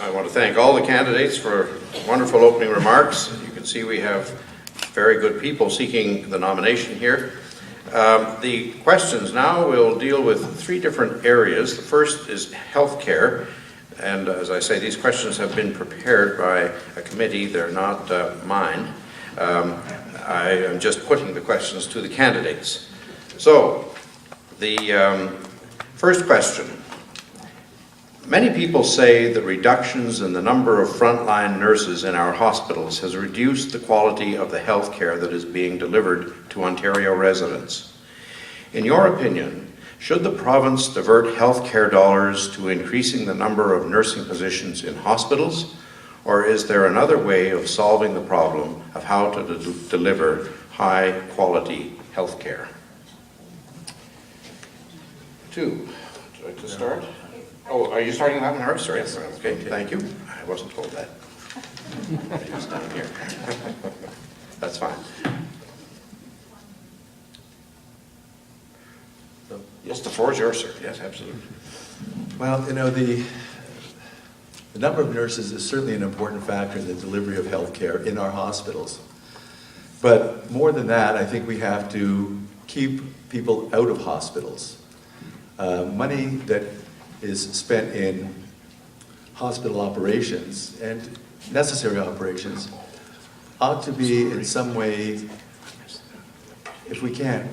I want to thank all the candidates for wonderful opening remarks. You can see we have very good people seeking the nomination here. The questions now will deal with three different areas. The first is healthcare, and as I say, these questions have been prepared by a committee. They're not mine. I am just putting the questions to the candidates. So, the first question. Many people say that reductions in the number of frontline nurses in our hospitals has reduced the quality of the health care that is being delivered to Ontario residents. In your opinion, should the province divert health care dollars to increasing the number of nursing positions in hospitals, or is there another way of solving the problem of how to deliver high quality health care? Two, would you like to start? Oh, are you starting that one, Harvey? Sorry. Yes. Okay, thank you. I wasn't told that. Just down here. That's fine. Yes, the floor is yours, sir. Yes, absolutely. Well, you know, the number of nurses is certainly an important factor in the delivery of health care in our hospitals. But more than that, I think we have to keep people out of hospitals. Money that is spent in hospital operations and necessary operations ought to be in some way, if we can,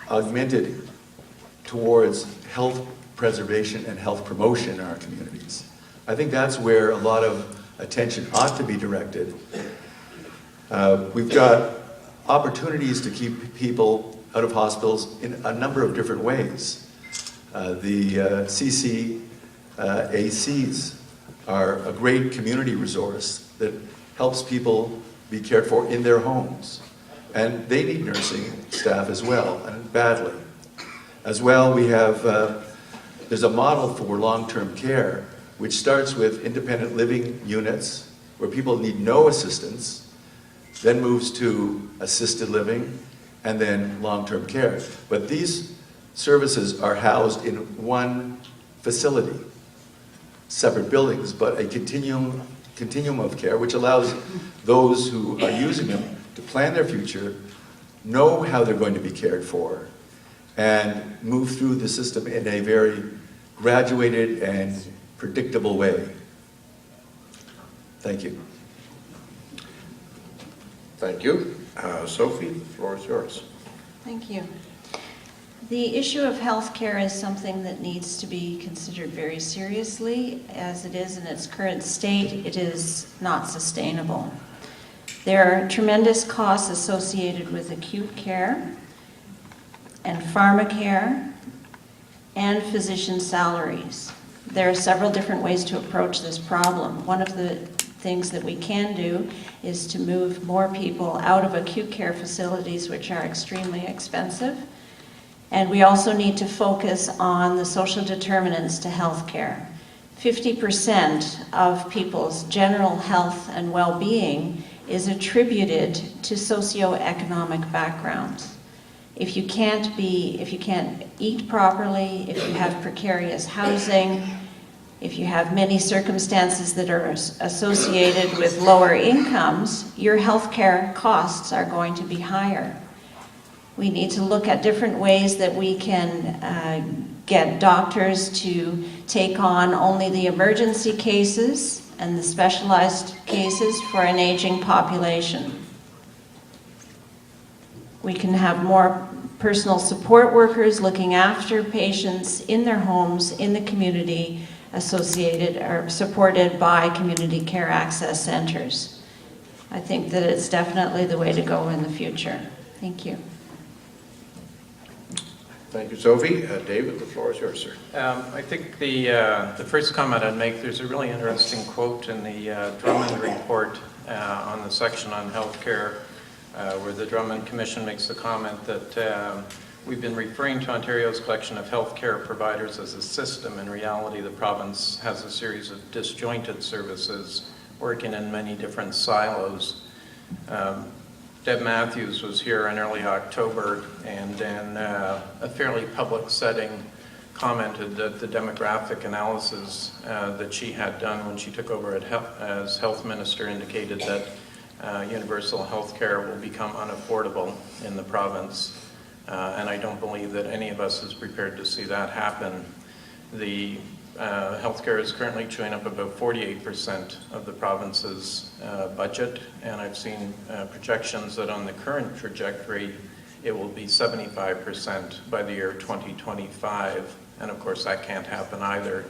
augmented towards health preservation and health promotion in our communities. I think that's where a lot of attention ought to be directed. We've got opportunities to keep people out of hospitals in a number of different ways. The CCACs are a great community resource that helps people be cared for in their homes. And they need nursing staff as well, and badly. As well, we have, there's a model for long-term care, which starts with independent living units, where people need no assistance, then moves to assisted living, and then long-term care. But these services are housed in one facility, separate buildings, but a continuum of care, which allows those who are using them to plan their future, know how they're going to be cared for, and move through the system in a very graduated and predictable way. Thank you. Thank you. Sophie, the floor is yours. Thank you. The issue of health care is something that needs to be considered very seriously. As it is in its current state, it is not sustainable. There are tremendous costs associated with acute care and pharmacare and physician salaries. There are several different ways to approach this problem. One of the things that we can do is to move more people out of acute care facilities, which are extremely expensive. And we also need to focus on the social determinants to health care. 50% of people's general health and well-being is attributed to socioeconomic backgrounds. If you can't eat properly, if you have precarious housing, if you have many circumstances that are associated with lower incomes, your healthcare costs are going to be higher. We need to look at different ways that we can get doctors to take on only the emergency cases and the specialized cases for an aging population. We can have more personal support workers looking after patients in their homes, in the community, associated or supported by community care access centers. I think that it's definitely the way to go in the future. Thank you. Thank you, Sophie. David, the floor is yours, sir. I think the first comment I'd make, there's a really interesting quote in the Drummond report on the section on healthcare, where the Drummond Commission makes the comment that we've been referring to Ontario's collection of healthcare providers as a system. In reality, the province has a series of disjointed services working in many different silos. Deb Matthews was here in early October, and in a fairly public setting commented that the demographic analysis that she had done when she took over as health minister indicated that universal health care will become unaffordable in the province. And I don't believe that any of us is prepared to see that happen. The healthcare is currently chewing up about 48% of the province's budget, and I've seen projections that on the current trajectory, it will be 75% by the year 2025, and of course that can't happen either.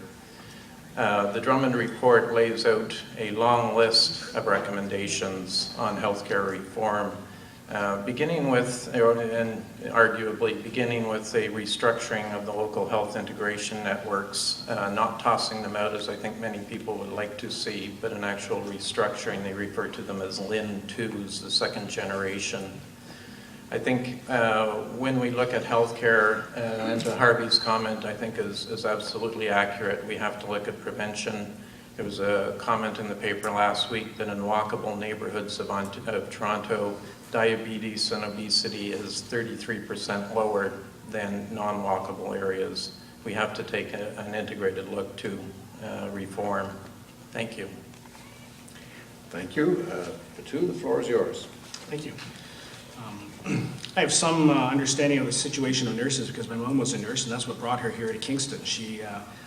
The Drummond report lays out a long list of recommendations on healthcare reform, beginning with, and arguably beginning with a restructuring of the local health integration networks, not tossing them out as I think many people would like to see, but an actual restructuring. They refer to them as LIN 2s, the second generation. I think when we look at healthcare, and to Harvey's comment I think is absolutely accurate, we have to look at prevention. There was a comment in the paper last week that in walkable neighborhoods of Toronto, diabetes and obesity is 33% lower than non-walkable areas. We have to take an integrated look to reform. Thank you. Thank you. Batu, the floor is yours. Thank you. I have some understanding of the situation of nurses because my mom was a nurse and that's what brought her here to Kingston. She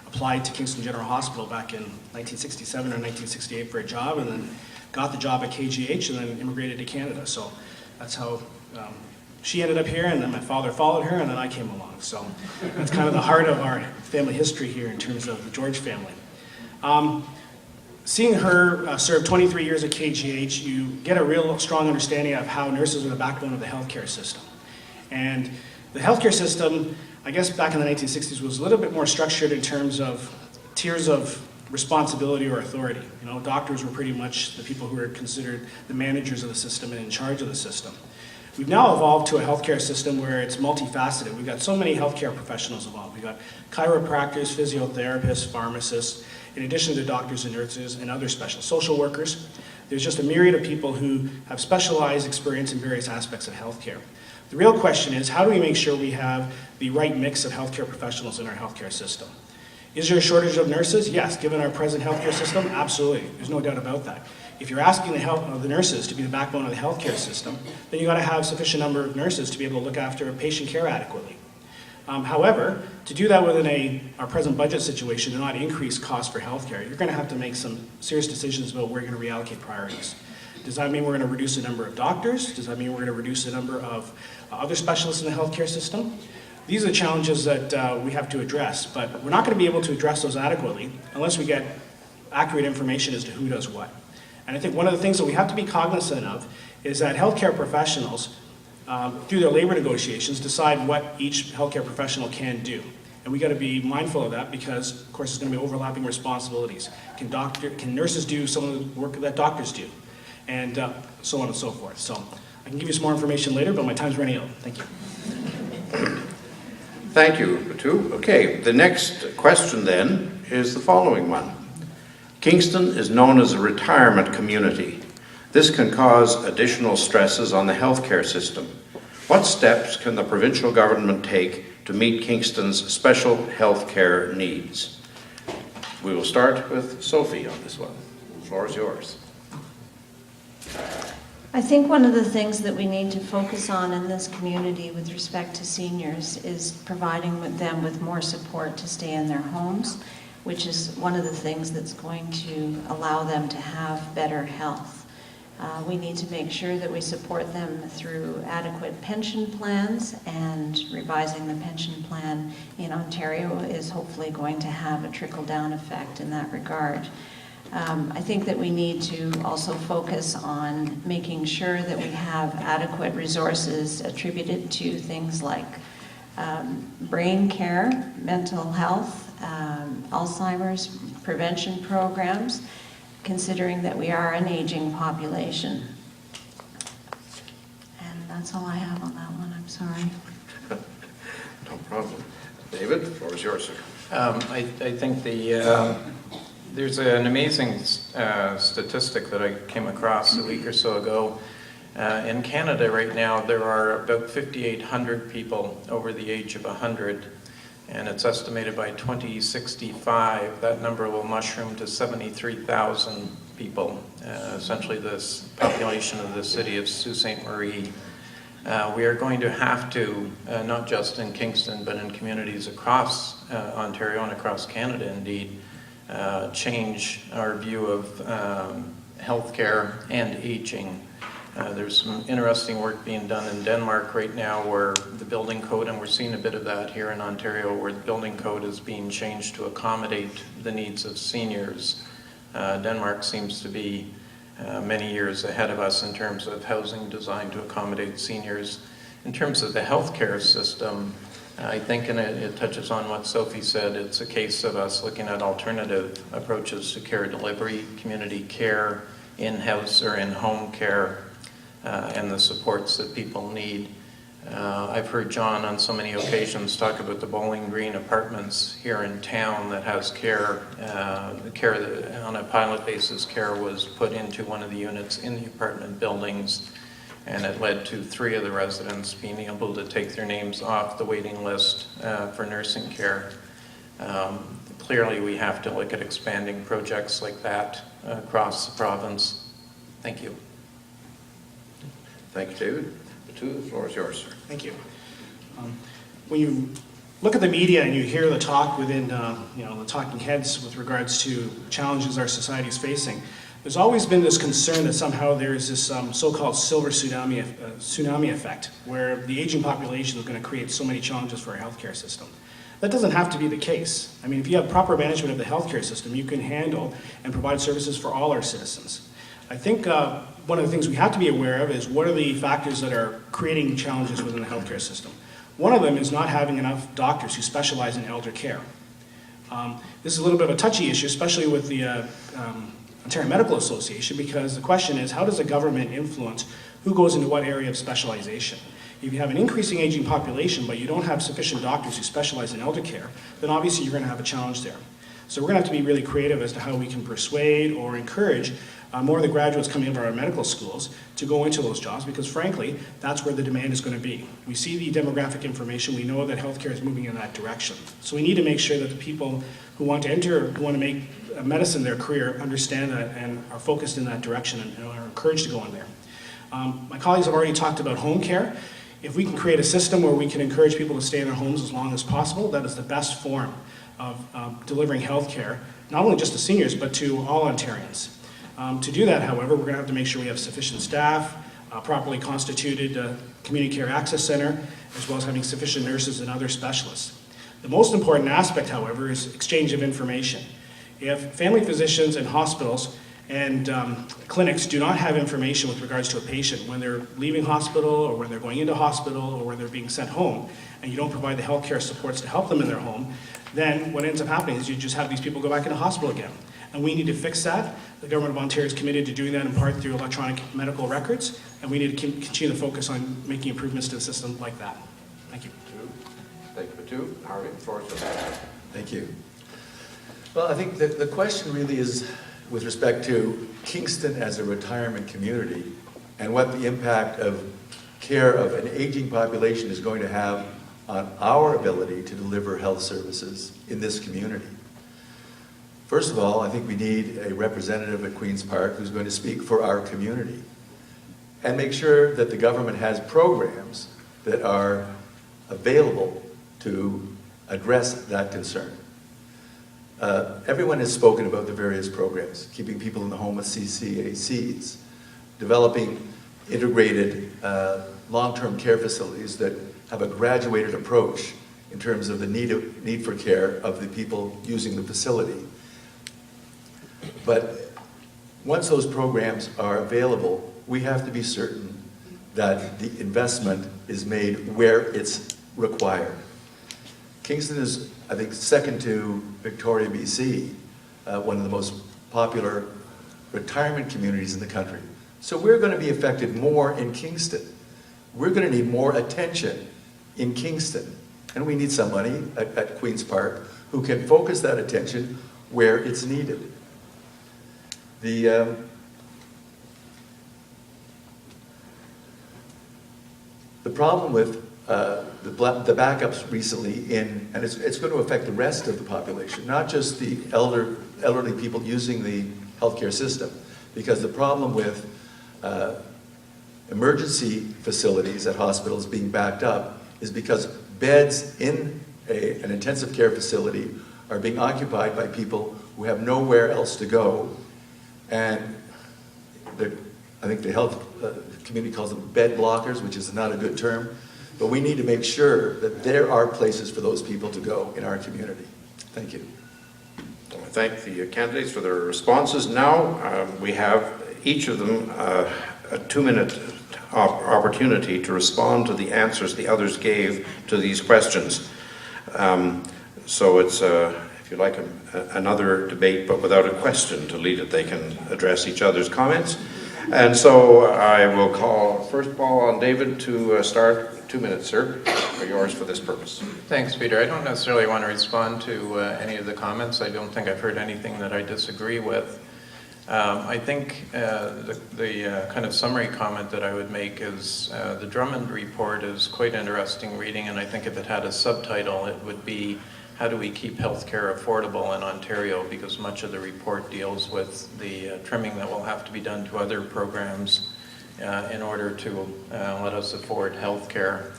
applied to Kingston General Hospital back in 1967 or 1968 for a job and then got the job at KGH and then immigrated to Canada. So that's how she ended up here, and then my father followed her and then I came along. So that's kind of the heart of our family history here in terms of the George family. Seeing her serve 23 years at KGH, you get a real strong understanding of how nurses are the backbone of the healthcare system. And the healthcare system, I guess back in the 1960s, was a little bit more structured in terms of tiers of responsibility or authority. You know, doctors were pretty much the people who were considered the managers of the system and in charge of the system. We've now evolved to a healthcare system where it's multifaceted. We've got so many healthcare professionals involved. We've got chiropractors, physiotherapists, pharmacists, in addition to doctors and nurses and other social workers. There's just a myriad of people who have specialized experience in various aspects of healthcare. The real question is, how do we make sure we have the right mix of healthcare professionals in our healthcare system? Is there a shortage of nurses? Yes, given our present healthcare system, absolutely. There's no doubt about that. If you're asking the nurses to be the backbone of the healthcare system, then you've got to have sufficient number of nurses to be able to look after patient care adequately. However, to do that within our present budget situation and not increase costs for healthcare, you're going to have to make some serious decisions about where you're going to reallocate priorities. Does that mean we're going to reduce the number of doctors? Does that mean we're going to reduce the number of other specialists in the healthcare system? These are the challenges that we have to address, but we're not going to be able to address those adequately unless we get accurate information as to who does what. And I think one of the things that we have to be cognizant of is that healthcare professionals, through their labor negotiations, decide what each healthcare professional can do. And we got to be mindful of that because, of course, there's going to be overlapping responsibilities. Can nurses do some of the work that doctors do? And so on and so forth. So I can give you some more information later, but my time's running out. Thank you. Thank you, Batu. Okay, the next question then is the following one. Kingston is known as a retirement community. This can cause additional stresses on the healthcare system. What steps can the provincial government take to meet Kingston's special healthcare needs? We will start with Sophie on this one. The floor is yours. I think one of the things that we need to focus on in this community with respect to seniors is providing them with more support to stay in their homes, which is one of the things that's going to allow them to have better health. We need to make sure that we support them through adequate pension plans, and revising the pension plan in Ontario is hopefully going to have a trickle-down effect in that regard. I think that we need to also focus on making sure that we have adequate resources attributed to things like brain care, mental health, Alzheimer's prevention programs, considering that we are an aging population. And that's all I have on that one, I'm sorry. No problem. David, the floor is yours, sir. I think there's an amazing statistic that I came across a week or so ago. In Canada right now, there are about 5,800 people over the age of 100 And it's estimated by 2065, that number will mushroom to 73,000 people, essentially this population of the city of Sault Ste. Marie. We are going to have to, not just in Kingston, but in communities across Ontario and across Canada indeed, change our view of healthcare and aging. There's some interesting work being done in Denmark right now where the building code, and we're seeing a bit of that here in Ontario, where the building code is being changed to accommodate the needs of seniors. Denmark seems to be many years ahead of us in terms of housing designed to accommodate seniors. In terms of the healthcare system, I think, and it touches on what Sophie said, it's a case of us looking at alternative approaches to care delivery, community care, in-house or in-home care, and the supports that people need. I've heard John on so many occasions talk about the Bowling Green Apartments here in town that has care. Care that, on a pilot basis, care was put into one of the units in the apartment buildings, and it led to 3 of the residents being able to take their names off the waiting list for nursing care. Clearly, we have to look at expanding projects like that across the province. Thank you. Thank you, David. The floor is yours, sir. Thank you. When you look at the media and you hear the talk within, the talking heads with regards to challenges our society is facing, there's always been this concern that somehow there's this so-called silver tsunami effect, where the aging population is going to create so many challenges for our healthcare system. That doesn't have to be the case. I mean, if you have proper management of the healthcare system, you can handle and provide services for all our citizens. I think one of the things we have to be aware of is what are the factors that are creating challenges within the healthcare system. One of them is not having enough doctors who specialize in elder care. This is a little bit of a touchy issue, especially with the Ontario Medical Association, because the question is, how does the government influence who goes into what area of specialization? If you have an increasing aging population, but you don't have sufficient doctors who specialize in elder care, then obviously you're going to have a challenge there. So we're going to have to be really creative as to how we can persuade or encourage more of the graduates coming out of our medical schools to go into those jobs, because frankly, that's where the demand is going to be. We see the demographic information, we know that healthcare is moving in that direction. So we need to make sure that the people who want to enter, who want to make medicine their career, understand that and are focused in that direction and are encouraged to go in there. My colleagues have already talked about home care. If we can create a system where we can encourage people to stay in their homes as long as possible, that is the best form of delivering health care, not only just to seniors, but to all Ontarians. To do that, however, we're going to have to make sure we have sufficient staff, properly constituted community care access center, as well as having sufficient nurses and other specialists. The most important aspect, however, is exchange of information. If family physicians and hospitals and clinics do not have information with regards to a patient when they're leaving hospital or when they're going into hospital or when they're being sent home, and you don't provide the healthcare supports to help them in their home, then what ends up happening is you just have these people go back into hospital again. And we need to fix that. The Government of Ontario is committed to doing that in part through electronic medical records, and we need to continue to focus on making improvements to the system like that. Thank you. Thank you, Batu. Harvey, the floor is yours. Thank you. Well, I think that the question really is with respect to Kingston as a retirement community and what the impact of care of an aging population is going to have on our ability to deliver health services in this community. First of all, I think we need a representative at Queen's Park who's going to speak for our community and make sure that the government has programs that are available to address that concern. Everyone has spoken about the various programs, keeping people in the home with CCACs, developing integrated long-term care facilities that have a graduated approach in terms of the need for care of the people using the facility. But once those programs are available, we have to be certain that the investment is made where it's required. Kingston is, I think, second to Victoria, BC, one of the most popular retirement communities in the country. So we're going to be affected more in Kingston. We're going to need more attention in Kingston. And we need somebody at Queen's Park who can focus that attention where it's needed. The problem with the backups recently in, and it's going to affect the rest of the population, not just the elderly people using the healthcare system, because the problem with emergency facilities at hospitals being backed up is because beds in an intensive care facility are being occupied by people who have nowhere else to go, and I think the health community calls them bed blockers, which is not a good term, but we need to make sure that there are places for those people to go in our community. Thank you. I thank the candidates for their responses. Now we have each of them a 2-minute opportunity to respond to the answers the others gave to these questions. So it's, if you like, another debate, but without a question to lead it. They can address each other's comments. And so I will first call on David to start. 2 minutes, sir, are yours for this purpose. Thanks, Peter. I don't necessarily want to respond to any of the comments. I don't think I've heard anything that I disagree with. I think the kind of summary comment that I would make is the Drummond report is quite interesting reading, and I think if it had a subtitle, it would be how do we keep healthcare affordable in Ontario, because much of the report deals with the trimming that will have to be done to other programs in order to let us afford healthcare.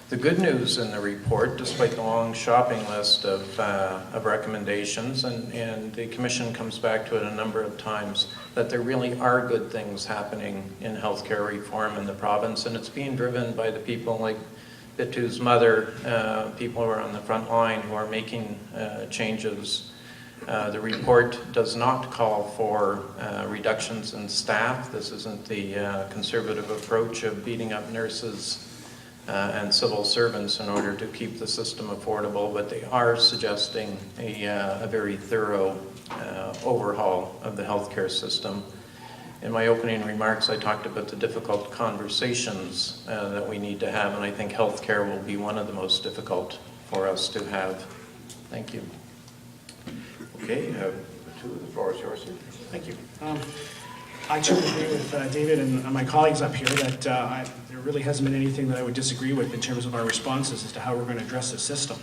The good news in the report, despite the long shopping list of recommendations, and the Commission comes back to it a number of times, that there really are good things happening in healthcare reform in the province, and it's being driven by the people like Bitu's mother, people who are on the front line who are making changes. The report does not call for reductions in staff. This isn't the conservative approach of beating up nurses and civil servants in order to keep the system affordable, but they are suggesting a very thorough overhaul of the healthcare system. In my opening remarks, I talked about the difficult conversations that we need to have, and I think healthcare will be one of the most difficult for us to have. Thank you. Okay, the floor is yours, sir. Thank you. I too agree with David and my colleagues up here that there really hasn't been anything that I would disagree with in terms of our responses as to how we're going to address the system.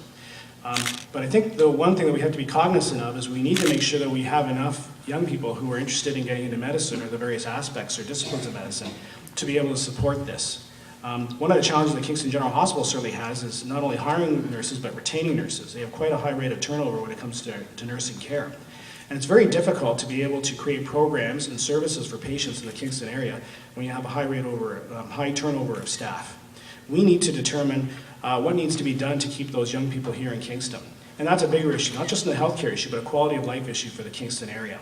But I think the one thing that we have to be cognizant of is we need to make sure that we have enough young people who are interested in getting into medicine or the various aspects or disciplines of medicine to be able to support this. One of the challenges that Kingston General Hospital certainly has is not only hiring nurses but retaining nurses. They have quite a high rate of turnover when it comes to nursing care. And it's very difficult to be able to create programs and services for patients in the Kingston area when you have a high turnover of staff. We need to determine what needs to be done to keep those young people here in Kingston. And that's a bigger issue, not just in the healthcare issue, but a quality of life issue for the Kingston area.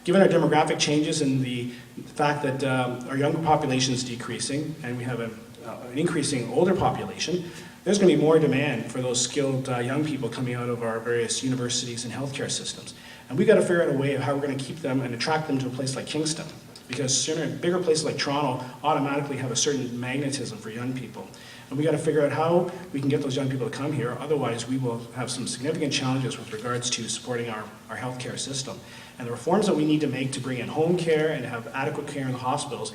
Given our demographic changes and the fact that our younger population is decreasing and we have an increasing older population, there's going to be more demand for those skilled young people coming out of our various universities and healthcare systems. And we've got to figure out a way of how we're going to keep them and attract them to a place like Kingston, because certain bigger places like Toronto automatically have a certain magnetism for young people. And we've got to figure out how we can get those young people to come here, otherwise we will have some significant challenges with regards to supporting our healthcare system. And the reforms that we need to make to bring in home care and have adequate care in the hospitals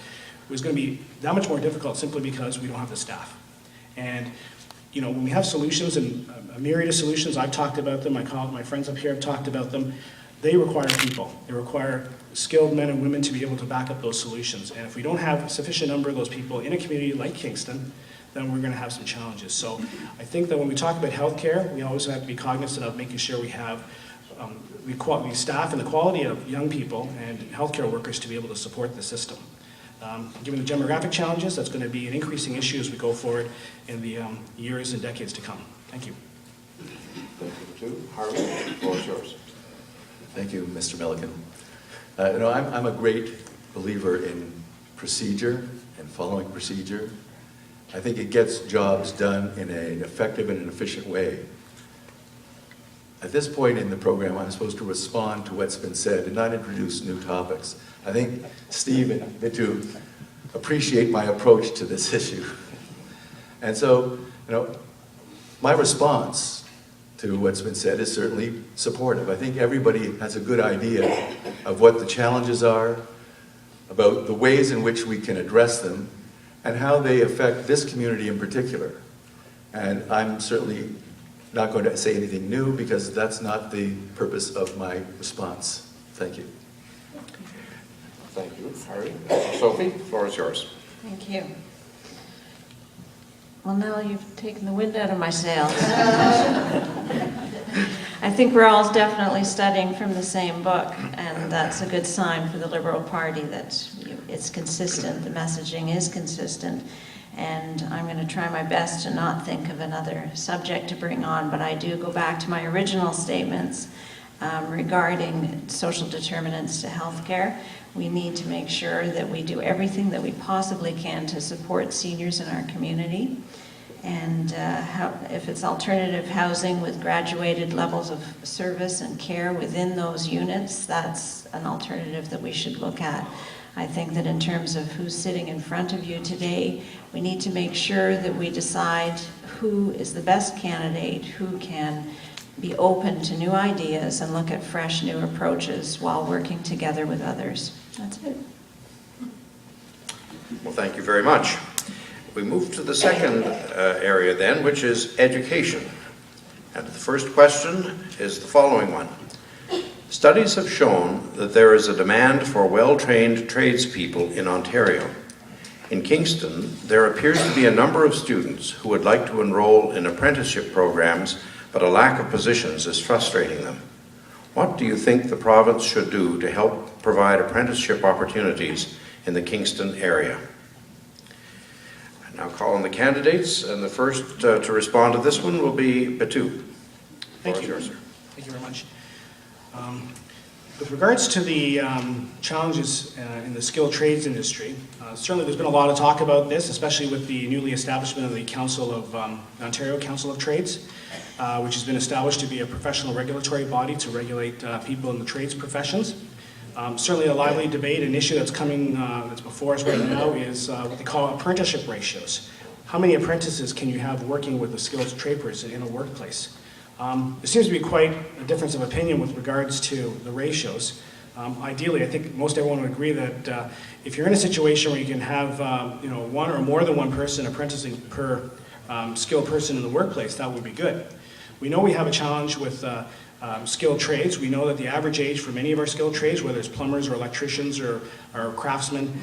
is going to be that much more difficult simply because we don't have the staff. And you know, when we have solutions, and a myriad of solutions, I've talked about them, my friends up here have talked about them, they require people. They require skilled men and women to be able to back up those solutions. And if we don't have a sufficient number of those people in a community like Kingston, then we're going to have some challenges. So I think that when we talk about healthcare, we always have to be cognizant of making sure we have the staff and the quality of young people and healthcare workers to be able to support the system. Given the demographic challenges, that's going to be an increasing issue as we go forward in the years and decades to come. Thank you. Thank you. Harvey, the floor is yours. Thank you, Mr. Milliken. You know, I'm a great believer in procedure and following procedure. I think it gets jobs done in an effective and an efficient way. At this point in the program, I'm supposed to respond to what's been said and not introduce new topics. I think Steve and Bitu appreciate my approach to this issue. And so, you know, my response to what's been said is certainly supportive. I think everybody has a good idea of what the challenges are, about the ways in which we can address them, and how they affect this community in particular. And I'm certainly not going to say anything new because that's not the purpose of my response. Thank you. Thank you, Harvey. Sophie, the floor is yours. Thank you. Well, now you've taken the wind out of my sails. I think we're all definitely studying from the same book, and that's a good sign for the Liberal Party that it's consistent, the messaging is consistent, and I'm going to try my best to not think of another subject to bring on, but I do go back to my original statements regarding social determinants to healthcare. We need to make sure that we do everything that we possibly can to support seniors in our community. And if it's alternative housing with graduated levels of service and care within those units, that's an alternative that we should look at. I think that in terms of who's sitting in front of you today, we need to make sure that we decide who is the best candidate, who can be open to new ideas and look at fresh new approaches while working together with others. That's it. Well, thank you very much. We move to the second area then, which is education. And the first question is the following one. Studies have shown that there is a demand for well-trained tradespeople in Ontario. In Kingston, there appears to be a number of students who would like to enroll in apprenticeship programs, but a lack of positions is frustrating them. What do you think the province should do to help provide apprenticeship opportunities in the Kingston area? I now call on the candidates, and the first to respond to this one will be Batu. Thank you. Yours, sir. Thank you very much. With regards to the challenges in the skilled trades industry, certainly there's been a lot of talk about this, especially with the newly establishment of the Ontario Council of Trades, which has been established to be a professional regulatory body to regulate people in the trades professions. Certainly a lively debate, an issue that's coming, that's before us right now is what they call apprenticeship ratios. How many apprentices can you have working with a skilled trade person in a workplace? There seems to be quite a difference of opinion with regards to the ratios. Ideally, I think most everyone would agree that if you're in a situation where you can have one or more than one person apprenticing per skilled person in the workplace, that would be good. We know we have a challenge with skilled trades. We know that the average age for many of our skilled trades, whether it's plumbers or electricians or craftsmen,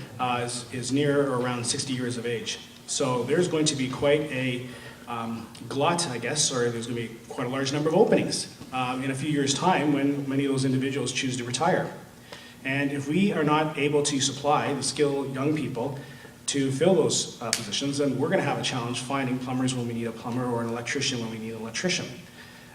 is near or around 60 years of age. So there's going to be quite a glut, I guess, or there's going to be quite a large number of openings in a few years' time when many of those individuals choose to retire. And if we are not able to supply the skilled young people to fill those positions, then we're going to have a challenge finding plumbers when we need a plumber or an electrician when we need an electrician.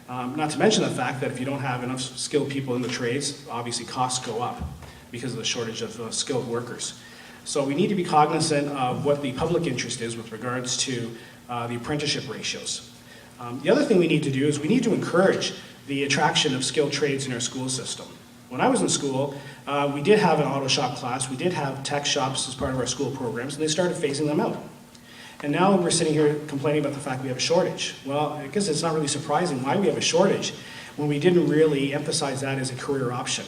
Not to mention the fact that if you don't have enough skilled people in the trades, obviously costs go up because of the shortage of skilled workers. So we need to be cognizant of what the public interest is with regards to the apprenticeship ratios. The other thing we need to do is we need to encourage the attraction of skilled trades in our school system. When I was in school, we did have an auto shop class, we did have tech shops as part of our school programs, and they started phasing them out. And now we're sitting here complaining about the fact we have a shortage. Well, I guess it's not really surprising why we have a shortage when we didn't really emphasize that as a career option,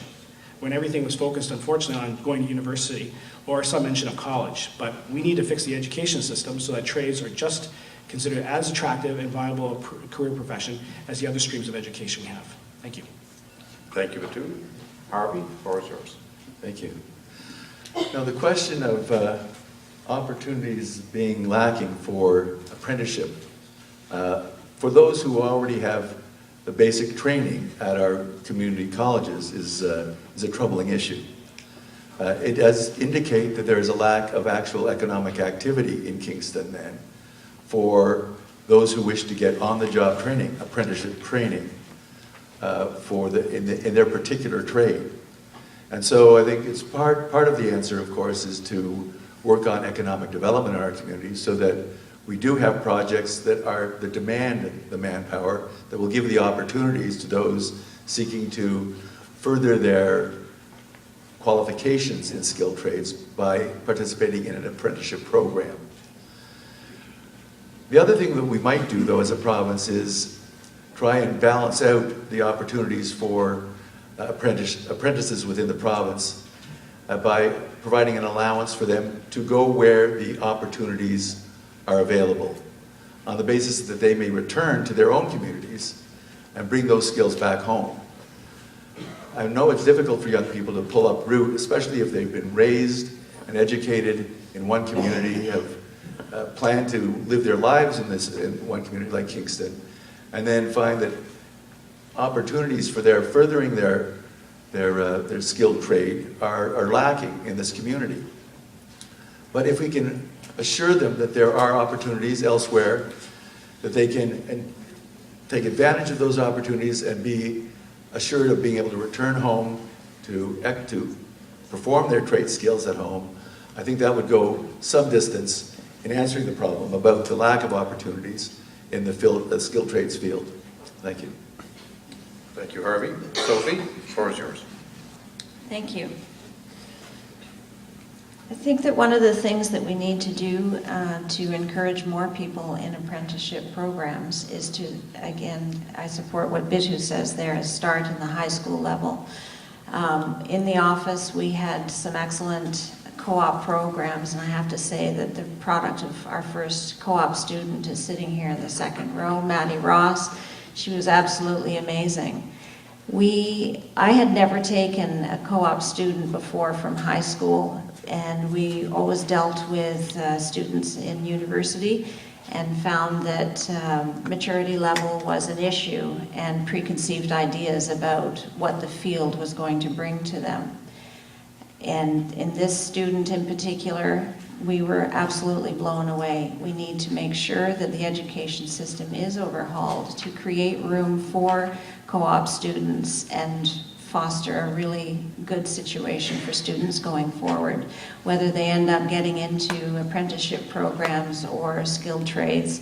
when everything was focused, unfortunately, on going to university or some mention of college. But we need to fix the education system so that trades are just considered as attractive and viable a career profession as the other streams of education we have. Thank you. Thank you, Batu. Harvey, the floor is yours. Thank you. Now, the question of opportunities being lacking for apprenticeship, for those who already have the basic training at our community colleges is a troubling issue. It does indicate that there is a lack of actual economic activity in Kingston then for those who wish to get on-the-job training, apprenticeship training, in their particular trade. And so I think it's part of the answer, of course, is to work on economic development in our communities so that we do have projects that demand the manpower, that will give the opportunities to those seeking to further their qualifications in skilled trades by participating in an apprenticeship program. The other thing that we might do, though, as a province is try and balance out the opportunities for apprentices within the province by providing an allowance for them to go where the opportunities are available. on the basis that they may return to their own communities and bring those skills back home. I know it's difficult for young people to pull up root, especially if they've been raised and educated in one community, have planned to live their lives in one community like Kingston, and then find that opportunities for their furthering their skilled trade are lacking in this community. But if we can assure them that there are opportunities elsewhere, that they can take advantage of those opportunities and be assured of being able to return home to perform their trade skills at home, I think that would go some distance in answering the problem about the lack of opportunities in the skilled trades field. Thank you. Thank you, Harvey. Sophie, the floor is yours. Thank you. I think that one of the things that we need to do to encourage more people in apprenticeship programs is to, again, I support what Bitu says there, is start in the high school level. In the office, we had some excellent co-op programs, and I have to say that the product of our first co-op student is sitting here in the second row, Maddie Ross. She was absolutely amazing. I had never taken a co-op student before from high school, and we always dealt with students in university and found that maturity level was an issue and preconceived ideas about what the field was going to bring to them. And in this student in particular, we were absolutely blown away. We need to make sure that the education system is overhauled to create room for co-op students and foster a really good situation for students going forward, whether they end up getting into apprenticeship programs or skilled trades.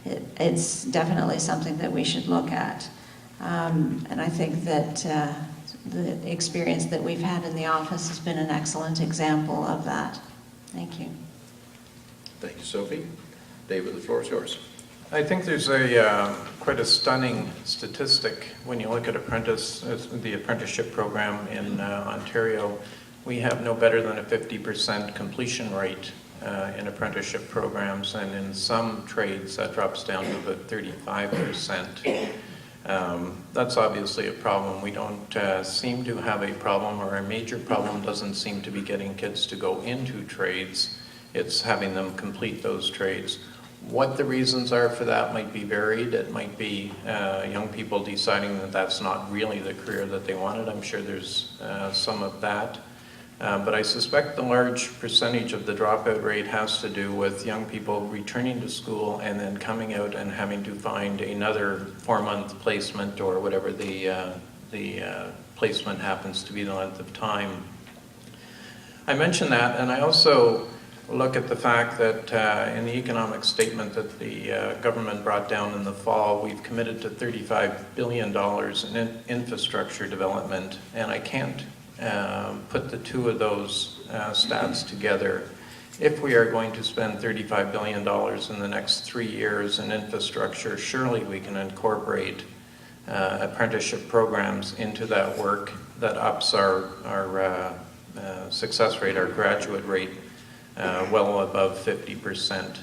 It's definitely something that we should look at. And I think that the experience that we've had in the office has been an excellent example of that. Thank you. Thank you, Sophie. David, the floor is yours. I think there's quite a stunning statistic when you look at the apprenticeship program in Ontario. We have no better than a 50% completion rate in apprenticeship programs, and in some trades that drops down to about 35%. That's obviously a problem. We don't seem to have a problem, or a major problem doesn't seem to be getting kids to go into trades. It's having them complete those trades. What the reasons are for that might be varied. It might be young people deciding that that's not really the career that they wanted. I'm sure there's some of that. But I suspect the large percentage of the dropout rate has to do with young people returning to school and then coming out and having to find another 4-month placement, or whatever the placement happens to be, the length of time. I mention that, and I also look at the fact that in the economic statement that the government brought down in the fall, we've committed to $35 billion in infrastructure development, and I can't put the two of those stats together. If we are going to spend $35 billion in the next 3 years in infrastructure, surely we can incorporate apprenticeship programs into that work that ups our success rate, our graduate rate, well above 50%.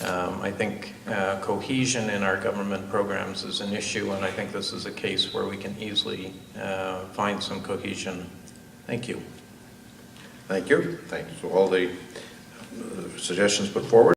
I think cohesion in our government programs is an issue, and I think this is a case where we can easily find some cohesion. Thank you. Thank you. Thanks for all the suggestions put forward.